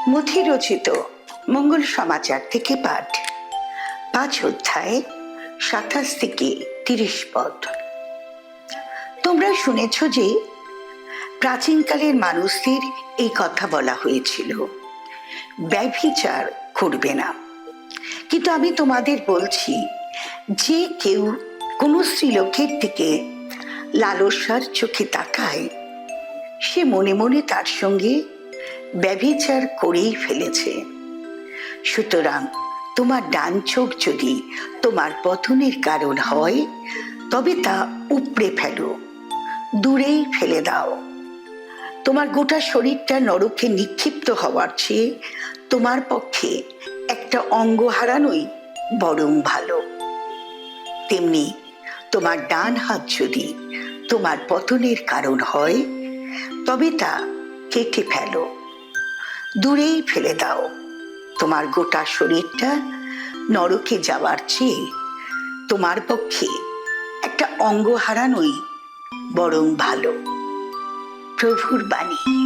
মথি রচিত মঙ্গল সমাচার থেকে পাঠ ৫ অধ্যায় ২৭ থেকে ৩০ পদ। তোমরা শুনেছ যে প্রাচীনকালের মানুষদের এই কথা বলা হয়েছিল, ব্যভিচার করবে না। কিন্তু আমি তোমাদের বলছি, যে কেউ কোনো স্ত্রীলোকের দিকে লালসার চোখে তাকায়, সে মনে মনে তার সঙ্গে ব্যভিচার করেই ফেলেছে। সুতরাং তোমার ডান চোখ যদি তোমার পতনের কারণ হয়, তবে তা উপড়ে ফেলো, দূরেই ফেলে দাও। তোমার গোটা শরীরটা নরকে নিক্ষিপ্ত হওয়ার চেয়ে তোমার পক্ষে একটা অঙ্গ হারানোই বরং ভালো। তেমনি তোমার ডান হাত যদি তোমার পতনের কারণ হয়, তবে তা কেটে ফেলো, দূরেই ফেলে দাও। তোমার গোটা শরীরটা নরকে যাওয়ার চেয়ে তোমার পক্ষে একটা অঙ্গ হারানোই বরং ভালো। প্রভুর বাণী।